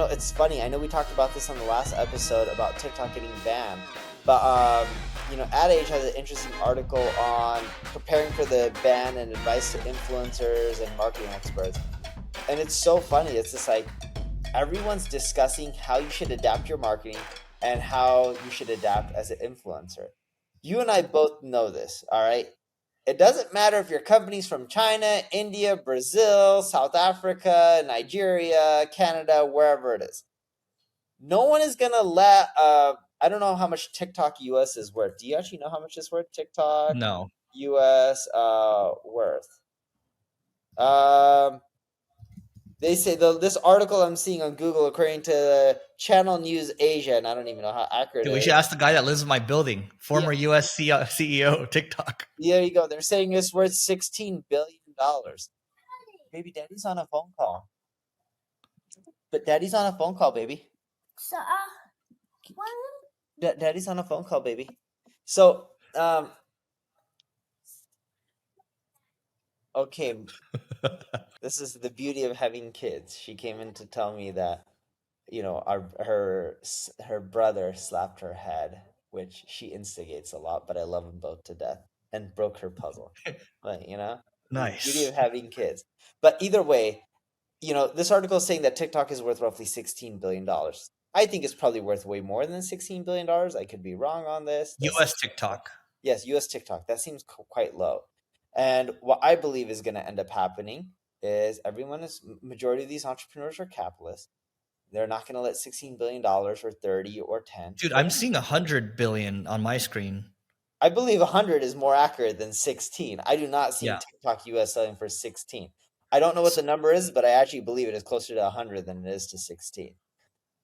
it's funny. I know we talked about this on the last episode about TikTok getting banned, but Ad Age has an interesting article on preparing for the ban and advice to influencers and marketing experts. And it's so funny. It's just like everyone's discussing how you should adapt your marketing and how you should adapt as an influencer. You and I both know this, all right? It doesn't matter if your company's from China, India, Brazil, South Africa, Nigeria, Canada, wherever it is. No one is gonna let I don't know how much TikTok US is worth. Do you actually know how much it's worth? TikTok No. US worth. Um they say this article I'm seeing on Google, according to Channel News Asia, and I don't even know how accurate Dude, it we is. should ask the guy that lives in my building, Yeah, former US CEO of TikTok. there you go. They're saying it's worth $16 billion. Baby daddy's on a phone call. But daddy's on a phone call, baby. Daddy's on a phone call, baby. So, okay, this is the beauty of having kids. She came in to tell me that, her brother slapped her head, which she instigates a lot, but I love them both to death, and broke her puzzle. But, this is the beauty Nice. of having kids. But either way, this article is saying that TikTok is worth roughly $16 billion. I think it's probably worth way more than $16 billion. I could be wrong on this. US TikTok. Yes, US TikTok. That seems quite low. And what I believe is going to end up happening is majority of these entrepreneurs are capitalists. They're not going to let $16 billion or 30 or 10. Dude, I'm seeing 100 billion on my screen. I believe 100 is more accurate than 16. I do not see Yeah. TikTok US selling for 16. I don't know what the number is, but I actually believe it is closer to 100 than it is to 16.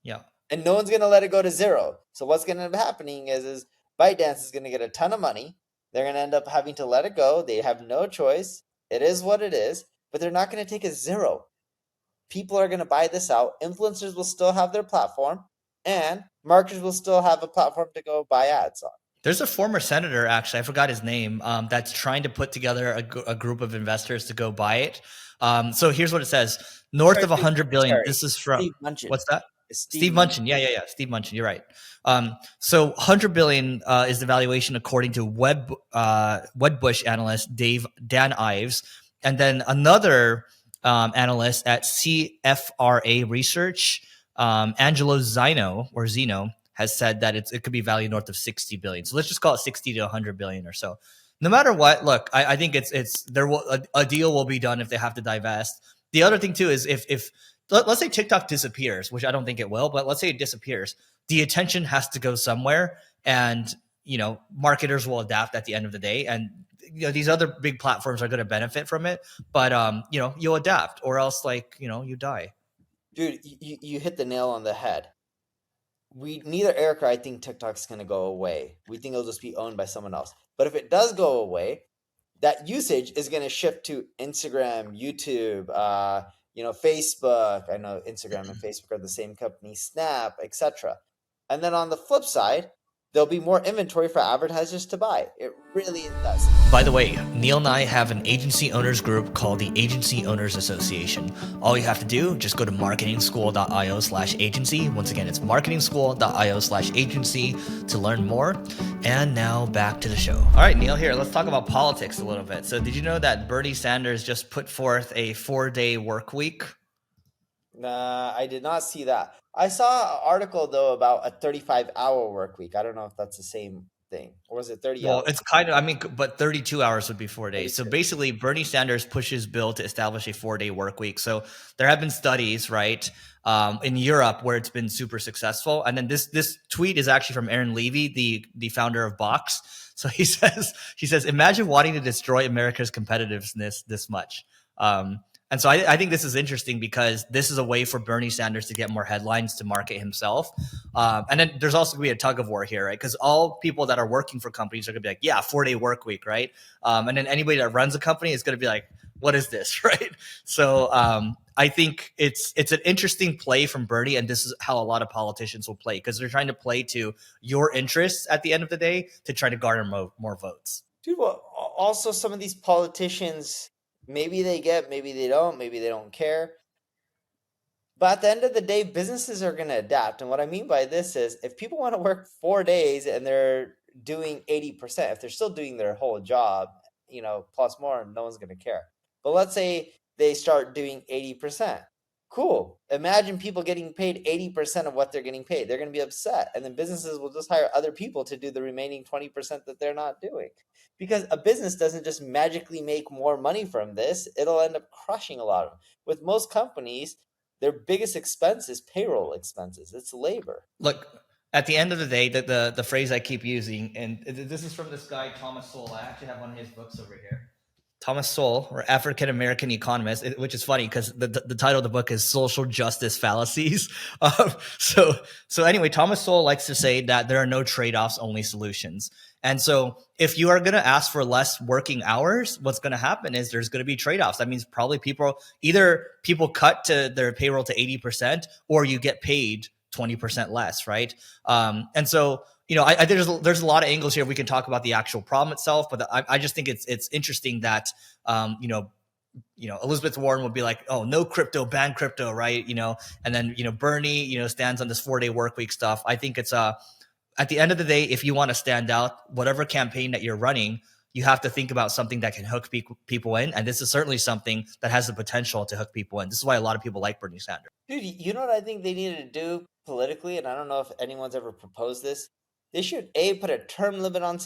Yeah. And no one's going to let it go to zero. So what's going to end up happening is ByteDance is going to get a ton of money. They're going to end up having to let it go. They have no choice. It is what it is, but they're not going to take a zero. People are going to buy this out. Influencers will still have their platform, and marketers will still have a platform to go buy ads on. There's a former senator, actually, I forgot his name, that's trying to put together a group of investors to go buy it. So here's what it says: north of 100 billion. This is from Steve Munchin. What's that? Steve Munchin. Yeah. Steve Munchin. You're right. So 100 billion is the valuation according to Wedbush analyst Dan Ives, and then another analyst at CFRA Research, Angelo Zeno has said that it could be valued north of 60 billion. So let's just call it 60 to 100 billion or so. No matter what, look, I think a deal will be done if they have to divest. The other thing too is if let's say TikTok disappears, which I don't think it will, but let's say it disappears, the attention has to go somewhere, and marketers will adapt at the end of the day, and these other big platforms are going to benefit from it, but you'll adapt, or else you die. Dude, you hit the nail on the head. Neither Eric or I think TikTok's going to go away. We think it'll just be owned by someone else. But if it does go away, that usage is going to shift to Instagram, YouTube, Facebook. I know Instagram and Facebook are the same company, Snap, etc. And then on the flip side, there'll be more inventory for advertisers to buy. It really does. By the way, Neil and I have an agency owners group called the Agency Owners Association. All you have to do, just go to marketingschool.io/agency. Once again, it's marketingschool.io/agency to learn more. And now back to the show. All right, Neil, here, let's talk about politics a little bit. So did you know that Bernie Sanders just put forth a 4-day work week? Nah, I did not see that. I saw an article, though, about a 35-hour work week. I don't know if that's the same thing. Or was it 30 Well, hours? it's kind of, but 32 hours would be 4 days. So basically, Bernie Sanders pushes bill to establish a 4-day work week. So there have been studies, right, in Europe where it's been super successful. And then this tweet is actually from Aaron Levy, the founder of Box. So he says, imagine wanting to destroy America's competitiveness this much. And so I think this is interesting because this is a way for Bernie Sanders to get more headlines to market himself. And then there's also going to be a tug of war here, right? Because all people that are working for companies are going to be like, yeah, 4-day work week, right? And then anybody that runs a company is going to be like, what is this, right? So I think it's an interesting play from Bernie, and this is how a lot of politicians will play because they're trying to play to your interests at the end of the day to try to garner more votes. Dude, well, also some of these politicians, maybe they don't care. But at the end of the day, businesses are going to adapt. And what I mean by this is if people want to work 4 days and they're doing 80%, if they're still doing their whole job, plus more, no one's going to care. But let's say they start doing 80%. Cool. Imagine people getting paid 80% of what they're getting paid. They're going to be upset. And then businesses will just hire other people to do the remaining 20% that they're not doing. Because a business doesn't just magically make more money from this, it'll end up crushing a lot of them. With most companies, their biggest expense is payroll expenses. It's labor. Look, at the end of the day, the phrase I keep using, and this is from this guy, Thomas Sowell. I actually have one of his books over here. Thomas Sowell, or African American economist, which is funny because the title of the book is Social Justice Fallacies. So anyway, Thomas Sowell likes to say that there are no trade-offs, only solutions. And so if you are going to ask for less working hours, what's going to happen is there's going to be trade-offs. That means probably people cut to their payroll to 80%, or you get paid 20% less, right? And so, there's a lot of angles here. We can talk about the actual problem itself, but I just think it's interesting that, Elizabeth Warren would be like, oh, no crypto, ban crypto, right? And then, Bernie, stands on this 4-day work week stuff. I think it's, at the end of the day, if you want to stand out, whatever campaign that you're running, you have to think about something that can hook people in. And this is certainly something that has the potential to hook people in. This is why a lot of people like Bernie Sanders. Dude, you know what I think they needed to do politically? And I don't know if anyone's ever proposed this. They should, A, put a term limit on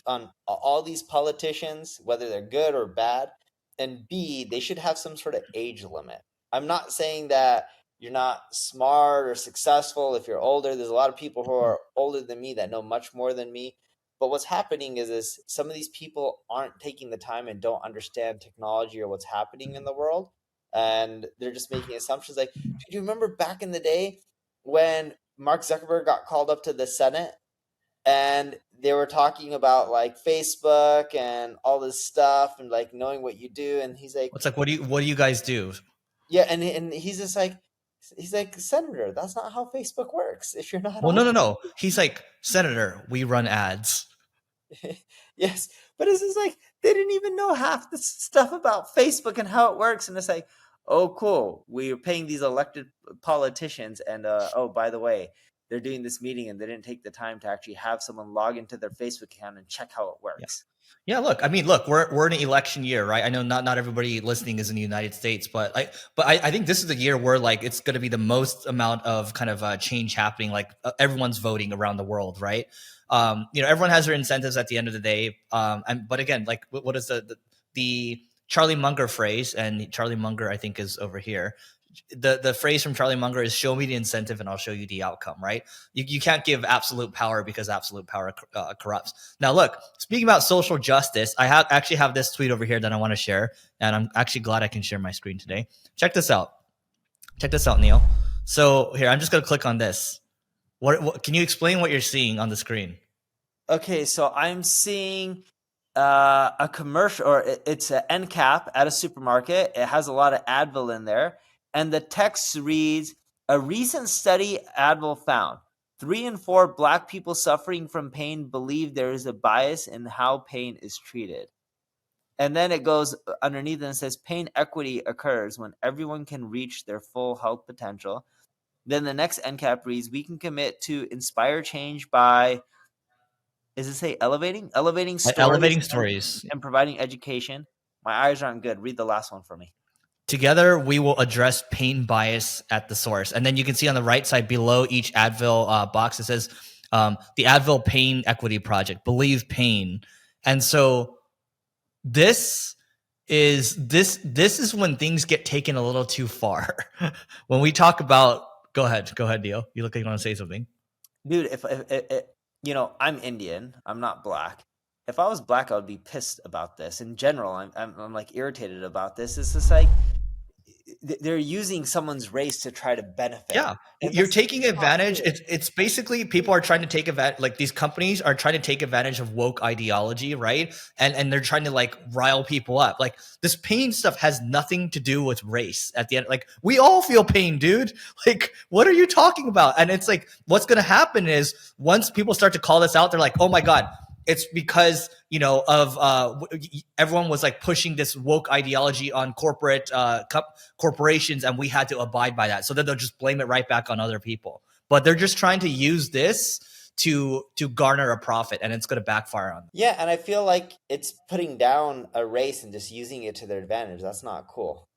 on all these politicians, whether they're good or bad. And B, they should have some sort of age limit. I'm not saying that you're not smart or successful if you're older. There's a lot of people who are older than me that know much more than me. But what's happening is some of these people aren't taking the time and don't understand technology or what's happening in the world. And they're just making assumptions. Like, do you remember back in the day when Mark Zuckerberg got called up to the Senate and they were talking about like Facebook and all this stuff and like knowing what you do? And he's like, it's like, what do you guys do? Yeah, and he's just like, Senator, that's not how Facebook works. If you're not, well, no. He's like, Senator, we run ads. Yes, but it's just like they didn't even know half the stuff about Facebook and how it works, and it's like, oh, cool, we're paying these elected politicians, and oh, by the way, they're doing this meeting, and they didn't take the time to actually have someone log into their Facebook account and check how it works. Yeah, look, we're in an election year, right? I know not everybody listening is in the United States, but I think this is the year where like it's going to be the most amount of kind of change happening. Like everyone's voting around the world, right? Everyone has their incentives at the end of the day. But again, like what is the Charlie Munger phrase? And Charlie Munger, I think, is over here. The phrase from Charlie Munger is show me the incentive and I'll show you the outcome, right? You can't give absolute power because absolute power corrupts. Now, look, speaking about social justice, I actually have this tweet over here that I want to share, and I'm actually glad I can share my screen today. Check this out, Neil. So here, I'm just going to click on this. What can you explain what you're seeing on the screen? Okay, so I'm seeing a commercial, or it's an end cap at a supermarket. It has a lot of Advil in there. And the text reads, a recent study Advil found 3 in 4 Black people suffering from pain believe there is a bias in how pain is treated. And then it goes underneath and it says pain equity occurs when everyone can reach their full health potential. Then the next end cap reads, we can commit to inspire change by, does it say elevating stories and providing education. My eyes aren't good. Read the last one for me. Together, we will address pain bias at the source. And then you can see on the right side below each Advil box, it says the Advil Pain Equity Project, believe pain. And so this is when things get taken a little too far. When we talk about, go ahead, Neil. You look like you want to say something. Dude, if I'm Indian, I'm not Black. If I was Black, I would be pissed about this. In general, I'm like irritated about this. It's just like they're using someone's race to try to benefit. Yeah, you're taking advantage. It's basically people are trying to take advantage. Like these companies are trying to take advantage of woke ideology, right? And they're trying to like rile people up. Like this pain stuff has nothing to do with race. At the end, like we all feel pain, dude. Like what are you talking about? And it's like what's going to happen is once people start to call this out, they're like, oh my God. It's because, everyone was like pushing this woke ideology on corporations, and we had to abide by that. So then they'll just blame it right back on other people. But they're just trying to use this to garner a profit, and it's going to backfire on them. Yeah, and I feel like it's putting down a race and just using it to their advantage. That's not cool.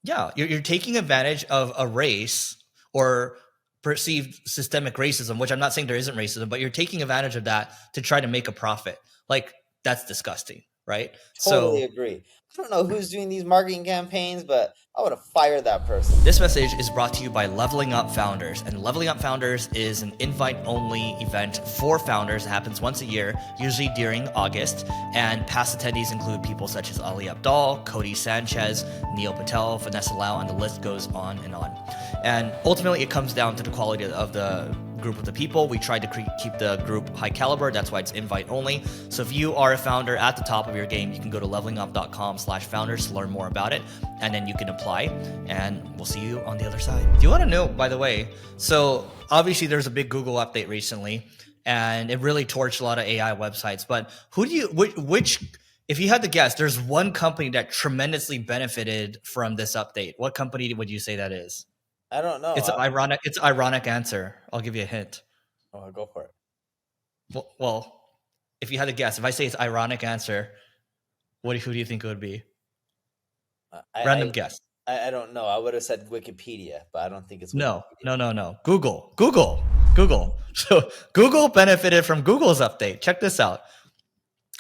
Yeah, you're taking advantage of a race or perceived systemic racism, which I'm not saying there isn't racism, but you're taking advantage of that to try to make a profit. Like, that's disgusting, right? Totally agree. I don't know who's doing these marketing campaigns, but I would have fired that person. This message is brought to you by Leveling Up Founders. And Leveling Up Founders is an invite-only event for founders. It happens once a year, usually during August. And past attendees include people such as Ali Abdaal, Cody Sanchez, Neil Patel, Vanessa Lau, and the list goes on and on. And ultimately, it comes down to the quality of the group of the people. We tried to keep the group high caliber. That's why it's invite only. So if you are a founder at the top of your game, you can go to levelingup.com/founders to learn more about it. And then you can apply, and we'll see you on the other side. Do you want to know, by the way, so obviously there's a big Google update recently, and it really torched a lot of AI websites. But which, if you had to guess, there's one company that tremendously benefited from this update. What company would you say that is? I don't know. It's an ironic answer. I'll give you a hint. Oh, go for it. Well, if you had to guess, if I say it's ironic answer, who do you think it would be? Random guess. I don't know. I would have said Wikipedia, but I don't think it's Wikipedia. No. Google. So Google benefited from Google's update. Check this out.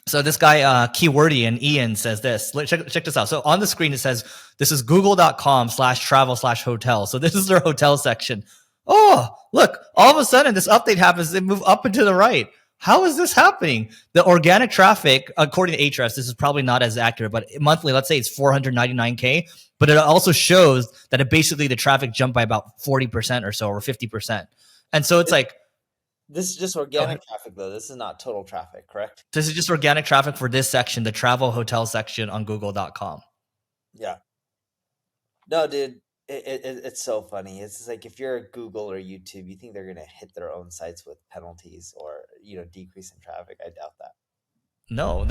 So this guy, Keywordian Ian, says this. Check this out. So on the screen, it says, this is google.com/travel/hotel. So this is their hotel section. Oh, look, all of a sudden this update happens. They move up and to the right. How is this happening? The organic traffic, according to Ahrefs, this is probably not as accurate, but monthly, let's say it's 499K, but it also shows that the traffic jumped by about 40% or so, or 50%. And so it's like, this is just organic traffic, though. This is not total traffic, correct? This is just organic traffic for this section, the travel hotel section on google.com. Yeah. No, dude, it's so funny. It's just like, if you're a Google or YouTube, you think they're going to hit their own sites with penalties or, decrease in traffic. I doubt that. No,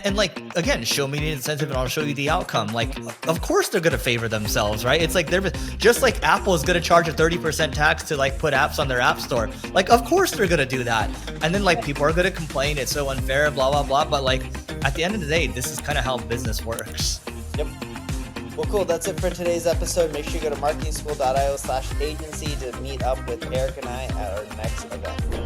and like, again, show me the incentive and I'll show you the outcome. Like, of course they're going to favor themselves, right? It's like they're just like Apple is going to charge a 30% tax to like put apps on their app store. Like, of course they're going to do that. And then like people are going to complain it's so unfair, blah, blah, blah. But like at the end of the day, this is kind of how business works. Yep. Well, cool. That's it for today's episode. Make sure you go to marketingschool.io/agency to meet up with Eric and I at our next event.